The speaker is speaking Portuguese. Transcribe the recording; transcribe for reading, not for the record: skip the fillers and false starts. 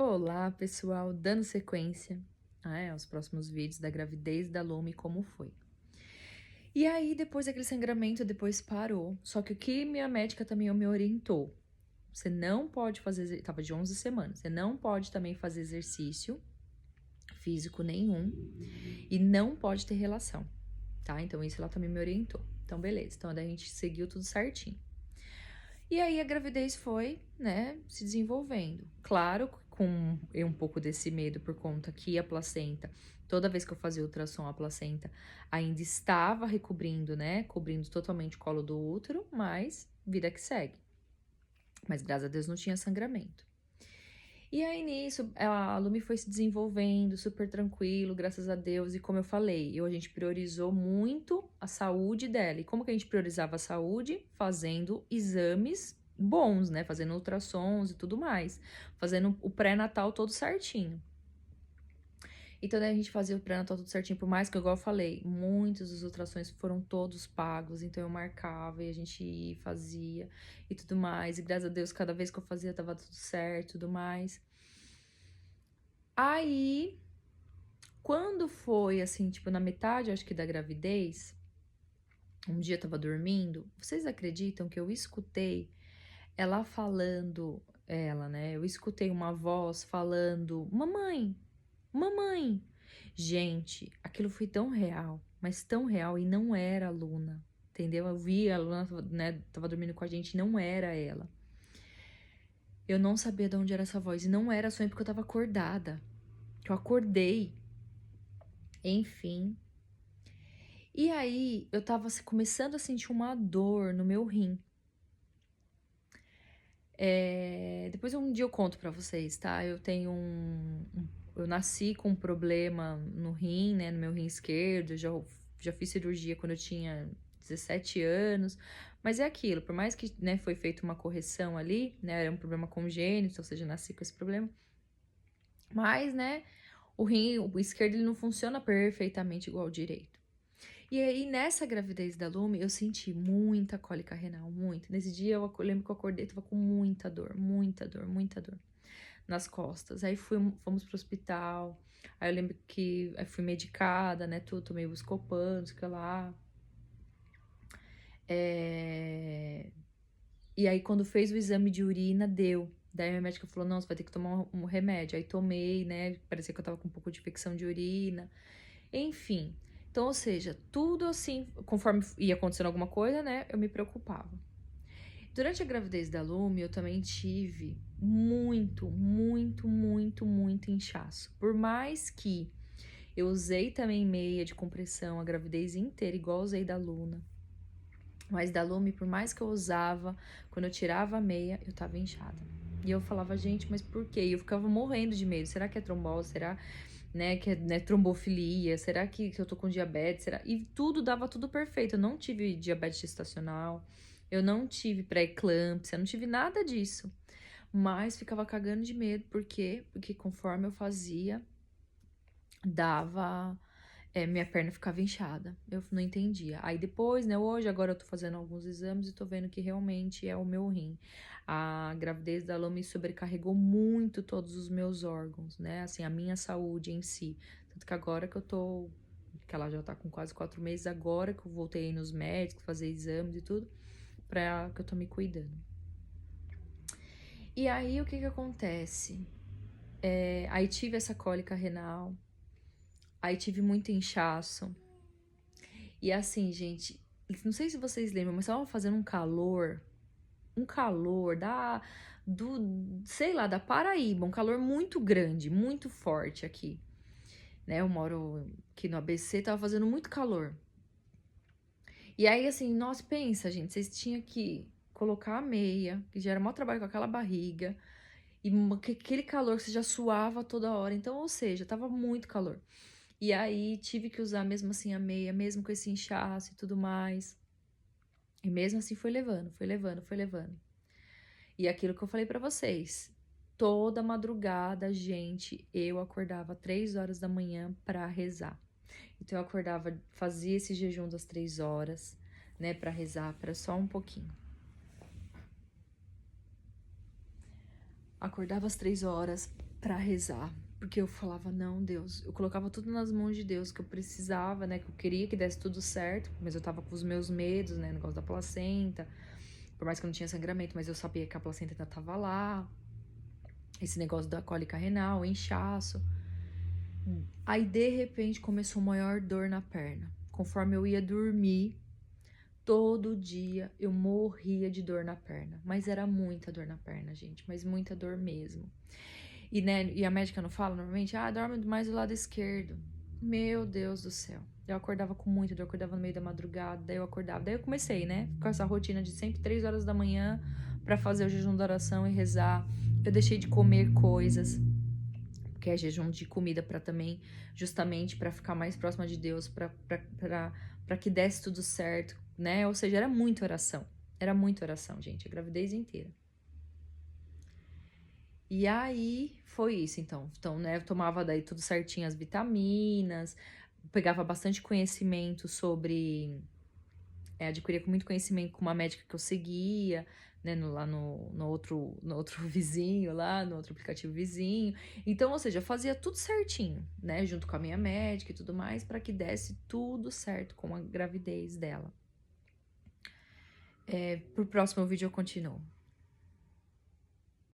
Olá, pessoal, dando sequência, aos próximos vídeos da gravidez da Lumi, como foi. E aí, depois daquele sangramento, depois parou. Só que o que minha médica também me orientou, você não pode fazer, tava de 11 semanas, você não pode também fazer exercício físico nenhum e não pode ter relação, tá? Então isso ela também me orientou. Então beleza, então daí a gente seguiu tudo certinho. E aí a gravidez foi, né, se desenvolvendo. Claro, com um pouco desse medo por conta que a placenta, toda vez que eu fazia ultrassom, a placenta ainda estava recobrindo, né, cobrindo totalmente o colo do útero, mas vida que segue. Mas graças a Deus não tinha sangramento. E aí nisso, a Lumi foi se desenvolvendo super tranquilo, graças a Deus. E como eu falei, a gente priorizou muito a saúde dela. E como que a gente priorizava a saúde? Fazendo exames bons, né? Fazendo ultrassons e tudo mais. Fazendo o pré-natal todo certinho. Então, daí a gente fazia o pré-natal tudo certinho, por mais que, igual eu falei, muitos dos ultrassons foram todos pagos, então eu marcava e a gente fazia e tudo mais. E graças a Deus, cada vez que eu fazia, tava tudo certo e tudo mais. Aí, quando foi assim, tipo, na metade, acho que da gravidez, um dia eu tava dormindo, vocês acreditam que eu escutei ela falando, ela, né? Eu escutei uma voz falando, mamãe, mamãe. Gente, aquilo foi tão real, mas tão real, e não era a Luna, entendeu? Eu vi a Luna, né, tava dormindo com a gente, não era ela. Eu não sabia de onde era essa voz, e não era sonho porque eu tava acordada. Eu acordei, enfim. E aí, eu tava começando a sentir uma dor no meu rim. Depois um dia eu conto pra vocês, tá? Eu tenho eu nasci com um problema no rim, né? No meu rim esquerdo. Já fiz cirurgia quando eu tinha 17 anos. Mas é aquilo, por mais que, né, foi feita uma correção ali, né? Era um problema congênito, ou seja, nasci com esse problema. Mas, né, o esquerdo ele não funciona perfeitamente igual ao direito. E aí, nessa gravidez da Lumi, eu senti muita cólica renal, muito. Nesse dia, eu lembro que eu acordei, tava com muita dor, muita dor, muita dor nas costas. Aí fomos pro hospital, aí eu lembro que aí fui medicada, né, tudo, tomei Buscopan, não sei o que lá. E aí, quando fez o exame de urina, deu. Daí, a minha médica falou, não, você vai ter que tomar um remédio. Aí, tomei, né, parecia que eu tava com um pouco de infecção de urina. Enfim, então, ou seja, tudo assim, conforme ia acontecendo alguma coisa, né, eu me preocupava. Durante a gravidez da Lumi, eu também tive muito, muito, muito, muito inchaço. Por mais que eu usei também meia de compressão a gravidez inteira, igual usei da Luna. Mas da Lumi, por mais que eu usava, quando eu tirava a meia, eu tava inchada. E eu falava, gente, mas por quê? E eu ficava morrendo de medo. Será que é trombose? Será, né, que é, né, trombofilia? Será que eu tô com diabetes? Será? E tudo dava tudo perfeito. Eu não tive diabetes gestacional, eu não tive pré-eclâmpsia, eu não tive nada disso. Mas ficava cagando de medo. Por quê? Porque conforme eu fazia, dava minha perna ficava inchada. Eu não entendia. Aí depois, né, hoje, agora eu tô fazendo alguns exames e tô vendo que realmente é o meu rim. A gravidez da Lô me sobrecarregou muito todos os meus órgãos, né? Assim, a minha saúde em si. Tanto que agora que ela já tá com quase 4 meses, agora que eu voltei nos médicos, fazer exames e tudo, pra que eu tô me cuidando. E aí, o que que acontece? Aí tive essa cólica renal, aí tive muito inchaço. E assim, gente, não sei se vocês lembram, mas tava fazendo um calor sei lá, da Paraíba, um calor muito grande, muito forte aqui, né? Eu moro aqui no ABC, tava fazendo muito calor. E aí, assim, nossa, pensa, gente, vocês tinham que colocar a meia, que já era maior trabalho com aquela barriga, e aquele calor que você já suava toda hora. Então, ou seja, tava muito calor. E aí tive que usar mesmo assim a meia, mesmo com esse inchaço e tudo mais. E mesmo assim foi levando, foi levando, foi levando. E aquilo que eu falei pra vocês, toda madrugada, gente, eu acordava 3 horas da manhã pra rezar. Então eu acordava, fazia esse jejum das 3 horas, né, pra rezar, para só um pouquinho. Acordava às 3 horas, pra rezar. Porque eu falava, não, Deus, eu colocava tudo nas mãos de Deus, que eu precisava, né, que eu queria que desse tudo certo, mas eu tava com os meus medos, né, no negócio da placenta, por mais que eu não tinha sangramento, mas eu sabia que a placenta ainda tava lá, esse negócio da cólica renal, inchaço. Aí, de repente, começou maior dor na perna. Conforme eu ia dormir, todo dia eu morria de dor na perna, mas era muita dor na perna, gente, mas muita dor mesmo. E, né, e a médica não fala normalmente, dorme mais do lado esquerdo. Meu Deus do céu. Eu acordava com muita dor, eu acordava no meio da madrugada, daí eu acordava. Daí eu comecei, né, com essa rotina de sempre 3 horas da manhã pra fazer o jejum da oração e rezar. Eu deixei de comer coisas, que é jejum de comida pra também, justamente pra ficar mais próxima de Deus, pra que desse tudo certo, né? Ou seja, era muita oração. Era muita oração, gente, a gravidez inteira. E aí foi isso, então. Então, né, eu tomava daí tudo certinho, as vitaminas, pegava bastante conhecimento sobre. Adquiria muito conhecimento com uma médica que eu seguia, né, lá no outro vizinho, lá no outro aplicativo vizinho. Então, ou seja, eu fazia tudo certinho, né, junto com a minha médica e tudo mais, para que desse tudo certo com a gravidez dela. Pro próximo vídeo eu continuo.